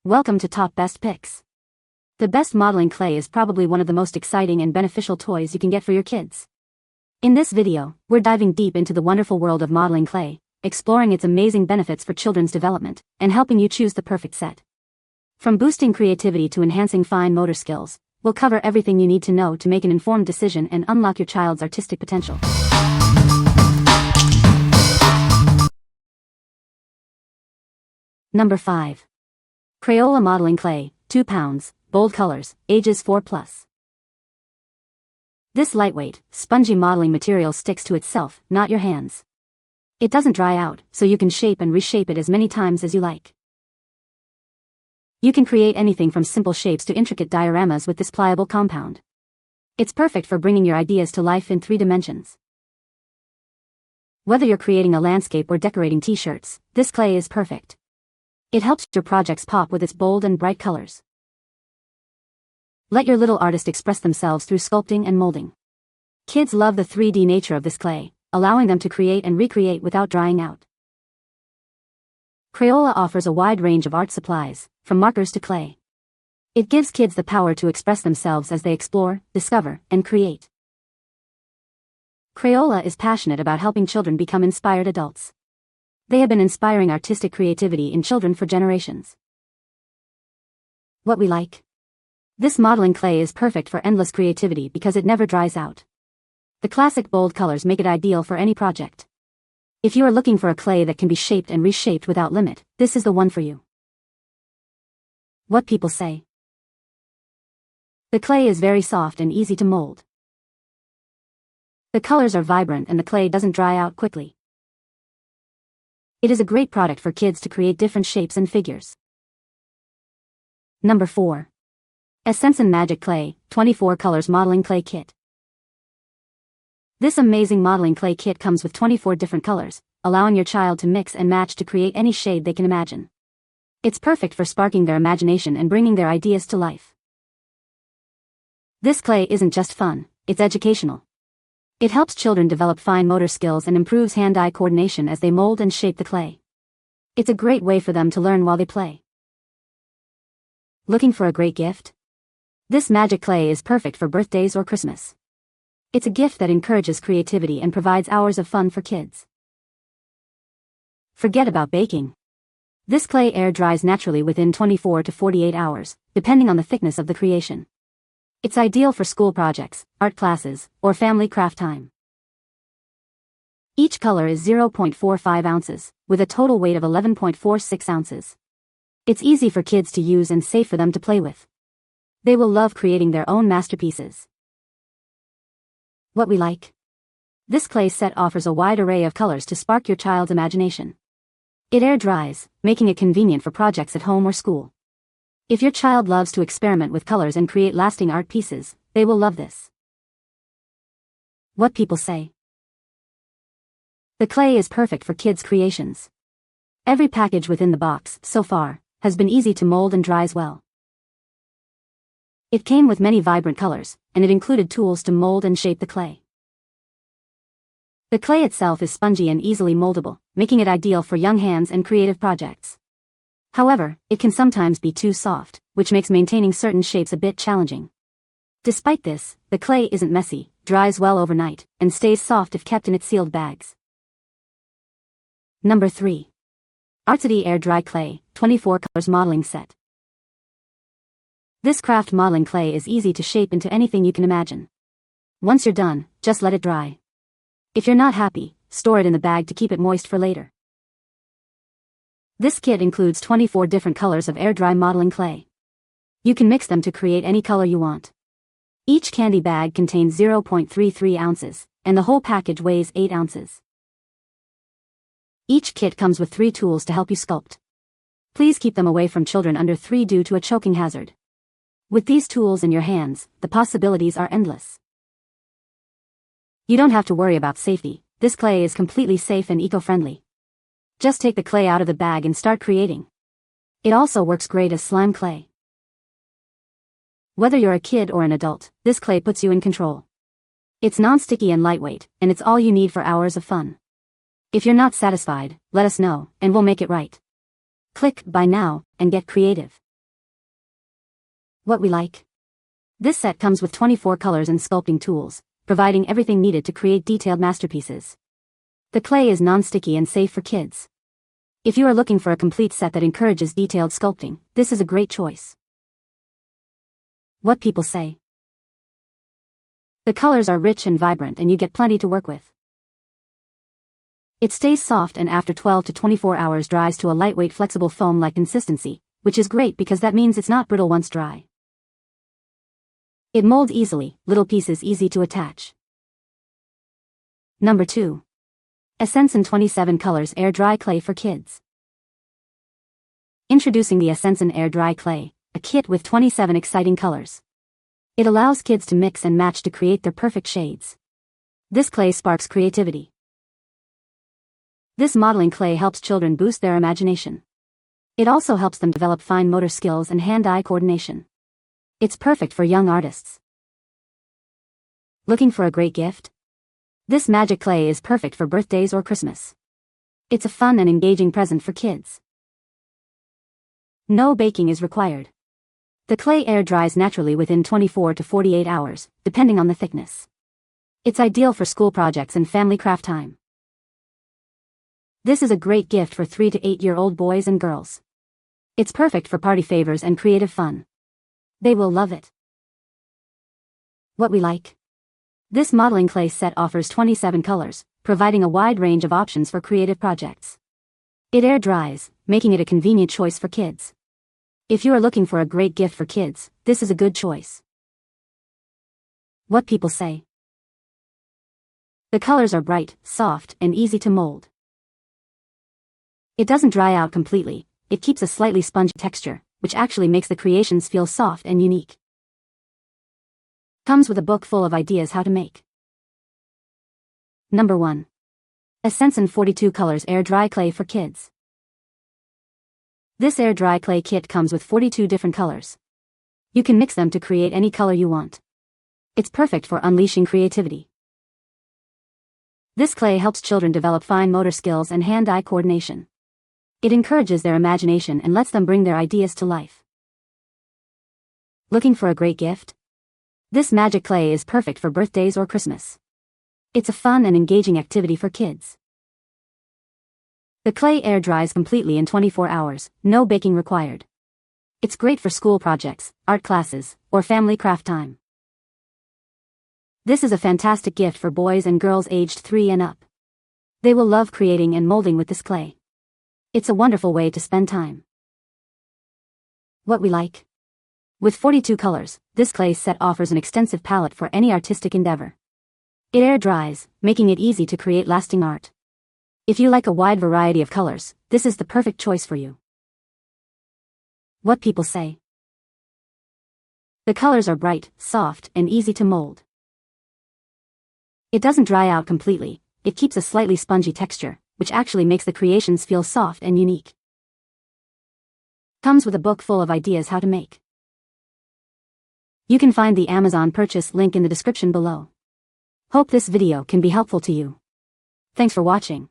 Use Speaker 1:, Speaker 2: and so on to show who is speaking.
Speaker 1: Welcome to Top Best Picks. The best modeling clay is probably one of the most exciting and beneficial toys you can get for your kids. In this video, we're diving deep into the wonderful world of modeling clay, exploring its amazing benefits for children's development, and helping you choose the perfect set. From boosting creativity to enhancing fine motor skills, we'll cover everything you need to know to make an informed decision and unlock your child's artistic potential. Number 5. Crayola Modeling Clay, 2 pounds, bold colors, ages 4+. This lightweight, spongy modeling material sticks to itself, not your hands. It doesn't dry out, so you can shape and reshape it as many times as you like. You can create anything from simple shapes to intricate dioramas with this pliable compound. It's perfect for bringing your ideas to life in 3 dimensions. Whether you're creating a landscape or decorating t-shirts, this clay is perfect. It helps your projects pop with its bold and bright colors. Let your little artist express themselves through sculpting and molding. Kids love the 3D nature of this clay, allowing them to create and recreate without drying out. Crayola offers a wide range of art supplies, from markers to clay. It gives kids the power to express themselves as they explore, discover, and create. Crayola is passionate about helping children become inspired adults. They have been inspiring artistic creativity in children for generations. What we like? This modeling clay is perfect for endless creativity because it never dries out. The classic bold colors make it ideal for any project. If you are looking for a clay that can be shaped and reshaped without limit, this is the one for you. What people say. The clay is very soft and easy to mold. The colors are vibrant and the clay doesn't dry out quickly. It is a great product for kids to create different shapes and figures. Number 4. ESSENSON Magic Clay, 24 Colors Modeling Clay Kit. This amazing modeling clay kit comes with 24 different colors, allowing your child to mix and match to create any shade they can imagine. It's perfect for sparking their imagination and bringing their ideas to life. This clay isn't just fun, it's educational. It helps children develop fine motor skills and improves hand-eye coordination as they mold and shape the clay. It's a great way for them to learn while they play. Looking for a great gift? This magic clay is perfect for birthdays or Christmas. It's a gift that encourages creativity and provides hours of fun for kids. Forget about baking. This clay air dries naturally within 24 to 48 hours, depending on the thickness of the creation. It's ideal for school projects, art classes, or family craft time. Each color is 0.45 ounces, with a total weight of 11.46 ounces. It's easy for kids to use and safe for them to play with. They will love creating their own masterpieces. What we like? This clay set offers a wide array of colors to spark your child's imagination. It air dries, making it convenient for projects at home or school. If your child loves to experiment with colors and create lasting art pieces, they will love this. What people say. The clay is perfect for kids' creations. Every package within the box, so far, has been easy to mold and dries well. It came with many vibrant colors, and it included tools to mold and shape the clay. The clay itself is spongy and easily moldable, making it ideal for young hands and creative projects. However, it can sometimes be too soft, which makes maintaining certain shapes a bit challenging. Despite this, the clay isn't messy, dries well overnight, and stays soft if kept in its sealed bags. Number 3. Artsity Air Dry Clay, 24 Colors Modeling Set. This craft modeling clay is easy to shape into anything you can imagine. Once you're done, just let it dry. If you're not happy, store it in the bag to keep it moist for later. This kit includes 24 different colors of air-dry modeling clay. You can mix them to create any color you want. Each candy bag contains 0.33 ounces, and the whole package weighs 8 ounces. Each kit comes with 3 tools to help you sculpt. Please keep them away from children under 3 due to a choking hazard. With these tools in your hands, the possibilities are endless. You don't have to worry about safety. This clay is completely safe and eco-friendly. Just take the clay out of the bag and start creating. It also works great as slime clay. Whether you're a kid or an adult, this clay puts you in control. It's non-sticky and lightweight, and it's all you need for hours of fun. If you're not satisfied, let us know, and we'll make it right. Click Buy Now, and get creative. What we like? This set comes with 24 colors and sculpting tools, providing everything needed to create detailed masterpieces. The clay is non-sticky and safe for kids. If you are looking for a complete set that encourages detailed sculpting, this is a great choice. What people say. The colors are rich and vibrant and you get plenty to work with. It stays soft and after 12 to 24 hours dries to a lightweight flexible foam-like consistency, which is great because that means it's not brittle once dry. It molds easily, little pieces easy to attach. Number 2. ESSENSON 27 Colors Air Dry Clay for Kids. Introducing the ESSENSON Air Dry Clay, a kit with 27 exciting colors. It allows kids to mix and match to create their perfect shades. This clay sparks creativity. This modeling clay helps children boost their imagination. It also helps them develop fine motor skills and hand-eye coordination. It's perfect for young artists. Looking for a great gift? This magic clay is perfect for birthdays or Christmas. It's a fun and engaging present for kids. No baking is required. The clay air dries naturally within 24 to 48 hours, depending on the thickness. It's ideal for school projects and family craft time. This is a great gift for 3 to 8-year-old boys and girls. It's perfect for party favors and creative fun. They will love it. What we like? This modeling clay set offers 27 colors, providing a wide range of options for creative projects. It air dries, making it a convenient choice for kids. If you are looking for a great gift for kids, this is a good choice. What people say. The colors are bright, soft, and easy to mold. It doesn't dry out completely, it keeps a slightly spongy texture, which actually makes the creations feel soft and unique. Comes with a book full of ideas how to make. Number 1. ESSENSON 42 Colors Air Dry Clay for Kids. This air dry clay kit comes with 42 different colors. You can mix them to create any color you want. It's perfect for unleashing creativity. This clay helps children develop fine motor skills and hand-eye coordination. It encourages their imagination and lets them bring their ideas to life. Looking for a great gift? This magic clay is perfect for birthdays or Christmas. It's a fun and engaging activity for kids. The clay air dries completely in 24 hours, no baking required. It's great for school projects, art classes, or family craft time. This is a fantastic gift for boys and girls aged 3 and up. They will love creating and molding with this clay. It's a wonderful way to spend time. What we like? With 42 colors, this clay set offers an extensive palette for any artistic endeavor. It air dries, making it easy to create lasting art. If you like a wide variety of colors, this is the perfect choice for you. What people say. The colors are bright, soft, and easy to mold. It doesn't dry out completely, it keeps a slightly spongy texture, which actually makes the creations feel soft and unique. Comes with a book full of ideas how to make. You can find the Amazon purchase link in the description below. Hope this video can be helpful to you. Thanks for watching.